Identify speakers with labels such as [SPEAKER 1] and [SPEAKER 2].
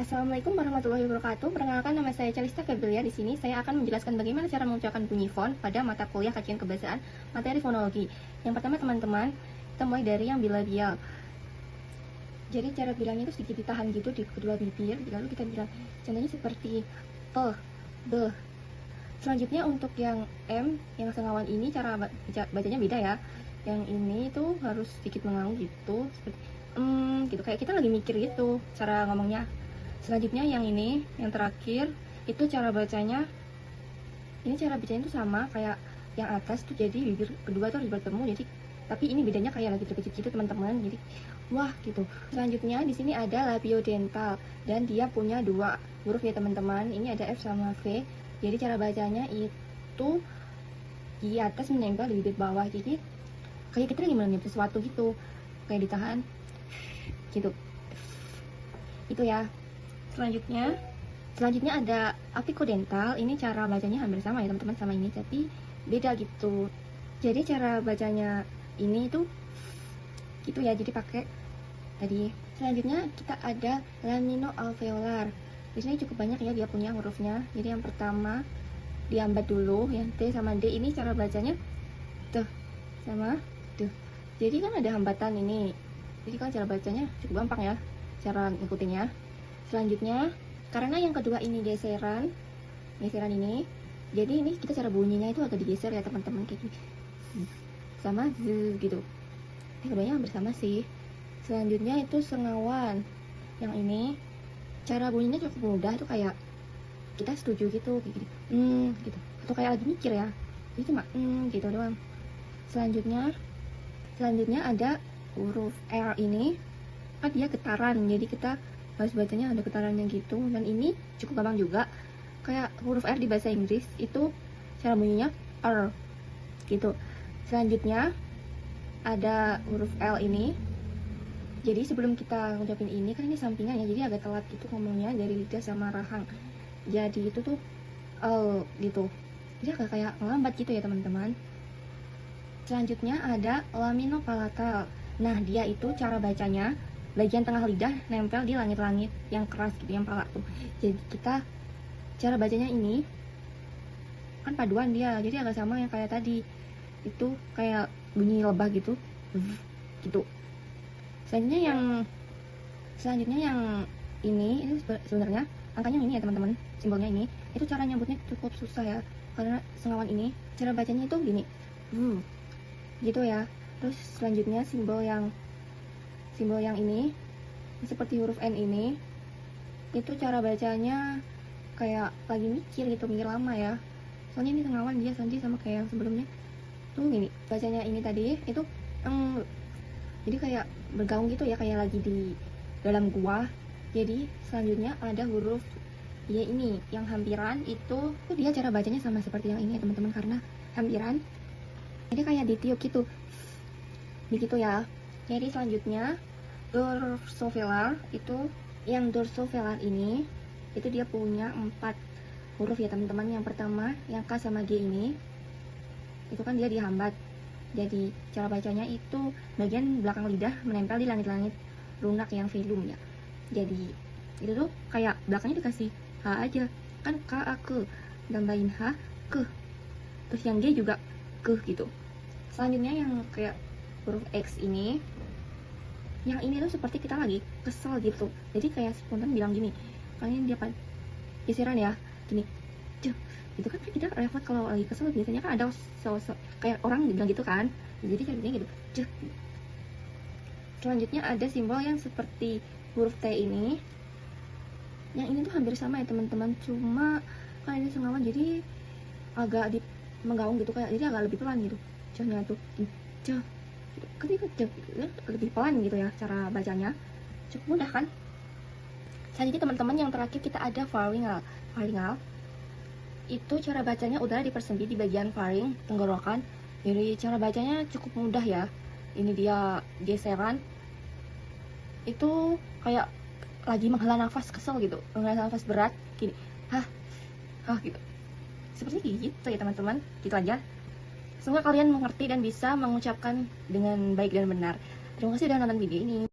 [SPEAKER 1] Assalamualaikum warahmatullahi wabarakatuh. Perkenalkan, nama saya Calista Febria. Di sini saya akan menjelaskan bagaimana cara mengucapkan bunyi font pada mata kuliah kajian kebahasaan materi fonologi. Yang pertama, teman-teman, kita mulai dari yang bilabial. Jadi cara bilangnya itu sedikit ditahan gitu di kedua bibir, lalu kita bilang contohnya seperti p, b. Selanjutnya untuk yang m, yang sengawan ini cara bacanya beda ya. Yang ini tuh harus sedikit mengangguk gitu, seperti gitu, kayak kita lagi mikir gitu cara ngomongnya. Selanjutnya yang ini, yang terakhir, itu cara bacanya. Ini cara bacanya itu sama kayak yang atas tuh, jadi bibir kedua tuh harus bertemu. Jadi tapi ini bedanya kayak lagi terkecil gitu teman-teman. Jadi wah gitu. Selanjutnya di sini ada labiodental dan dia punya dua huruf ya teman-teman. Ini ada F sama V. Jadi cara bacanya itu di atas menempel di bibir bawah. Jadi kayak kita lagi menyentuh sesuatu gitu, kayak ditahan gitu. Itu ya. Selanjutnya ada apicodental. Ini cara bacanya hampir sama ya teman-teman sama ini, tapi beda gitu. Jadi cara bacanya ini tuh gitu ya, jadi pakai tadi. Selanjutnya kita ada laminoalveolar. Di sini cukup banyak ya dia punya hurufnya. Jadi yang pertama diambat dulu, yang T sama D ini cara bacanya tuh sama tuh. Jadi kan ada hambatan ini. Jadi kan cara bacanya cukup gampang ya cara ngikutinnya. Selanjutnya, karena yang kedua ini geseran ini, jadi ini kita cara bunyinya itu agak digeser ya teman-teman, kayak gini sama z gitu. Keduanya hampir sama sih. Selanjutnya itu sengawan. Yang ini cara bunyinya cukup mudah tuh, kayak kita setuju gitu, kayak gini gitu, atau kayak lagi mikir ya, itu cuma gitu doang. Selanjutnya ada huruf R. Ini kan dia getaran, jadi kita harus bacanya ada getarannya gitu. Dan ini cukup gampang juga, kayak huruf R di bahasa Inggris itu cara bunyinya R gitu. Selanjutnya ada huruf L ini. Jadi sebelum kita ngucapin ini kan ini sampingan ya, jadi agak telat gitu ngomongnya dari lidah sama rahang. Jadi itu tuh L gitu, jadi agak kayak ngelambat gitu ya teman-teman. Selanjutnya ada laminopalatal. Nah dia itu cara bacanya bagian tengah lidah nempel di langit-langit yang keras gitu, yang pala tuh. Jadi kita cara bacanya ini kan paduan dia, jadi agak sama yang kayak tadi itu, kayak bunyi lebah gitu gitu. Selanjutnya yang ini sebenarnya angkanya ini ya teman-teman, simbolnya ini itu cara nyebutnya cukup susah ya, karena sengawan ini cara bacanya itu gini gitu ya. Terus selanjutnya simbol yang ini seperti huruf N ini, itu cara bacanya kayak lagi mikir lama ya, soalnya ini sengawan dia sama kayak yang sebelumnya tuh. Ini bacanya ini tadi itu jadi kayak bergaung gitu ya, kayak lagi di dalam gua. Jadi selanjutnya ada huruf Y ini yang hampiran, itu dia cara bacanya sama seperti yang ini ya teman-teman, karena hampiran jadi kayak ditiup gitu begitu ya. Jadi selanjutnya dorsovelar. Itu yang dorsovelar ini itu dia punya 4 huruf ya teman-teman. Yang pertama yang K sama G ini itu kan dia dihambat, jadi cara bacanya itu bagian belakang lidah menempel di langit-langit lunak yang velum ya. Jadi itu tuh kayak belakangnya dikasih H aja kan, K A ke, tambahin H ke, terus yang G juga ke gitu. Selanjutnya yang kayak huruf X ini, yang ini tuh seperti kita lagi kesel gitu, jadi kayak spontan bilang gini, kalian dia geseran ya gini gitu kan. Kita refleks kalau lagi kesel biasanya kan ada sosok kayak orang bilang gitu kan, jadi caranya gitu Selanjutnya ada simbol yang seperti huruf T ini. Yang ini tuh hampir sama ya teman-teman, cuma kan ini sengawan jadi agak menggaung gitu, kayak jadi agak lebih pelan gitu. Contohnya tuh lebih pelan gitu ya cara bacanya, cukup mudah kan. Selanjutnya teman-teman yang terakhir kita ada pharyngal. Itu cara bacanya udara dipersempit di bagian faring, tenggorokan. Jadi cara bacanya cukup mudah ya. Ini dia geseran, itu kayak lagi menghela nafas kesel gitu, menghela nafas berat gini, gitu, seperti gitu ya teman-teman. Gitu aja. Semoga kalian mengerti dan bisa mengucapkan dengan baik dan benar. Terima kasih sudah nonton video ini.